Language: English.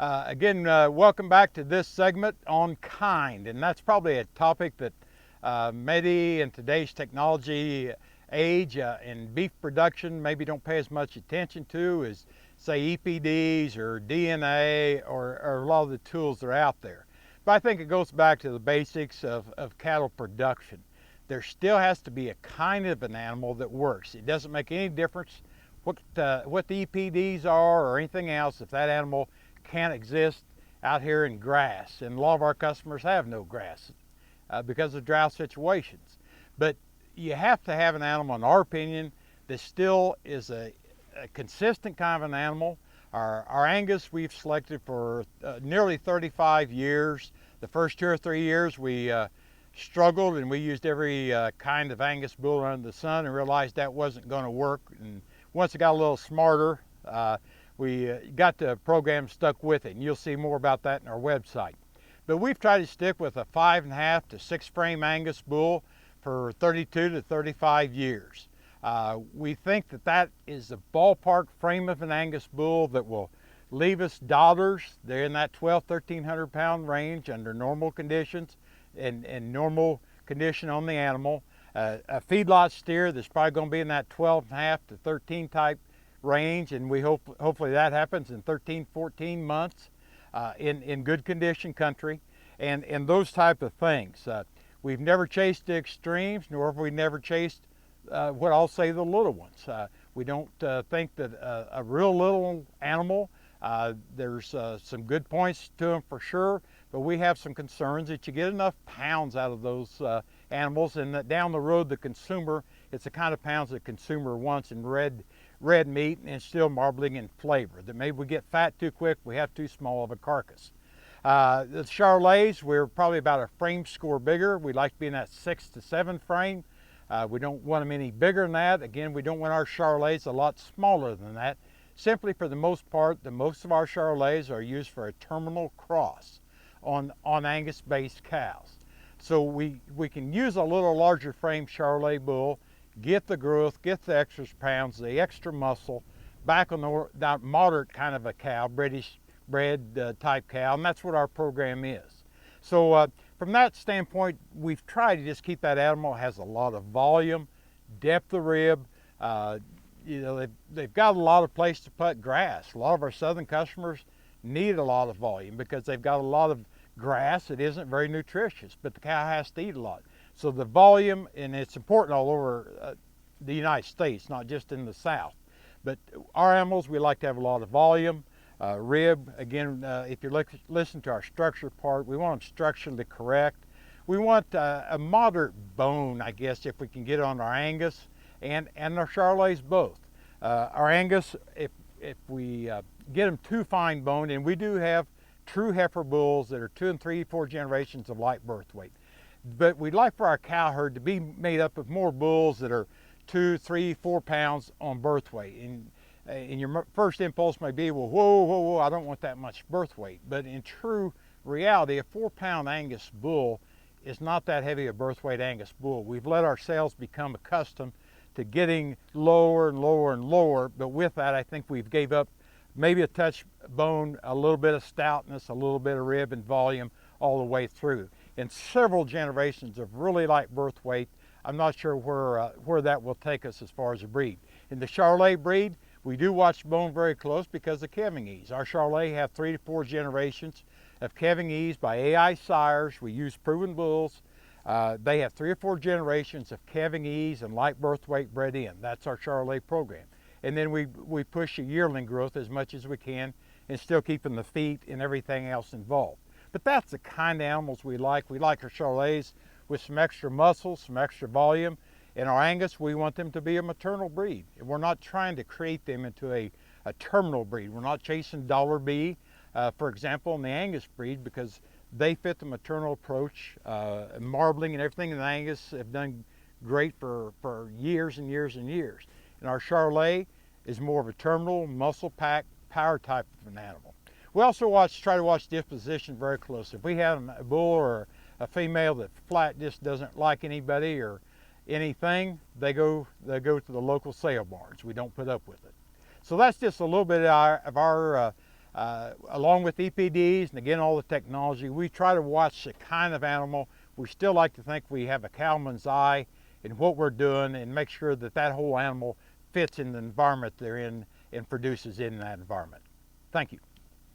Welcome back to this segment on kind, and that's probably a topic that maybe in today's technology age in beef production maybe don't pay as much attention to as, say, EPDs or DNA or a lot of the tools that are out there. But I think it goes back to the basics of cattle production. There still has to be a kind of an animal that works. It doesn't make any difference what the EPDs are or anything else if that animal can't exist out here in grass, and a lot of our customers have no grass because of drought situations. But you have to have an animal, in our opinion, that still is a consistent kind of an animal. Our Angus we've selected for nearly 35 years. The first 2 or 3 years we struggled and we used every kind of Angus bull under the sun and realized that wasn't going to work. And once it got a little smarter, we got the program stuck with it, and you'll see more about that in our website. But we've tried to stick with a 5.5 to 6 frame Angus bull for 32 to 35 years. We think that that is the ballpark frame of an Angus bull that will leave us daughters. They're in that 1,200–1,300 pound range under normal conditions and normal condition on the animal. A feedlot steer that's probably going to be in that 12.5 to 13 type range, and we hopefully that happens in 13–14 months in good condition country, and those type of things. We've never chased the extremes, nor have we never chased what I'll say the little ones. We don't think that a real little animal, there's some good points to them for sure, but we have some concerns that you get enough pounds out of those animals, and that down the road the consumer, it's the kind of pounds the consumer wants in red meat and still marbling in flavor. That maybe we get fat too quick, we have too small of a carcass. The Charolais, we're probably about a frame score bigger. We like to be in that 6 to 7 frame. We don't want them any bigger than that. Again, we don't want our Charolais a lot smaller than that. Simply for the most part, most of our Charolais are used for a terminal cross on Angus-based cows. So we can use a little larger frame Charolais bull, get the growth, get the extra pounds, the extra muscle back on that moderate kind of a cow, British bred type cow, and that's what our program is. So from that standpoint, we've tried to just keep that animal has a lot of volume, depth of rib. They've got a lot of place to put grass. A lot of our southern customers need a lot of volume because they've got a lot of grass that isn't very nutritious, but the cow has to eat a lot. So the volume, and it's important all over the United States, not just in the South. But our animals, we like to have a lot of volume. Rib, again, if you listen to our structure part, we want them structurally correct. We want a moderate bone, I guess, if we can get on our Angus and our Charolais both. Our Angus, if we get them too fine boned, and we do have true heifer bulls that are 2 and 3, 4 generations of light birth weight. But we'd like for our cow herd to be made up of more bulls that are 2, 3, 4 pounds on birth weight. And your first impulse may be, well, whoa, I don't want that much birth weight. But in true reality, a 4-pound Angus bull is not that heavy a birth weight Angus bull. We've let ourselves become accustomed to getting lower and lower and lower, but with that, I think we've gave up maybe a touch bone, a little bit of stoutness, a little bit of rib and volume all the way through. In several generations of really light birth weight, I'm not sure where that will take us as far as a breed. In the Charolais breed, we do watch bone very close because of calving ease. Our Charolais have 3 to 4 generations of calving ease by AI sires. We use proven bulls. They have 3 or 4 generations of calving ease and light birth weight bred in. That's our Charolais program. And then we push a yearling growth as much as we can and still keeping the feet and everything else involved. But that's the kind of animals we like. We like our Charolais with some extra muscle, some extra volume. In our Angus, we want them to be a maternal breed. We're not trying to create them into a terminal breed. We're not chasing $B, for example, in the Angus breed, because they fit the maternal approach. Marbling and everything in the Angus have done great for years and years and years. And our Charolais is more of a terminal, muscle-packed, power type of an animal. We also try to watch disposition very closely. If we have a bull or a female that flat just doesn't like anybody or anything, they go to the local sale barns. We don't put up with it. So that's just a little bit of our along with EPDs and again all the technology, we try to watch the kind of animal. We still like to think we have a cowman's eye in what we're doing and make sure that that whole animal fits in the environment they're in and produces in that environment. Thank you.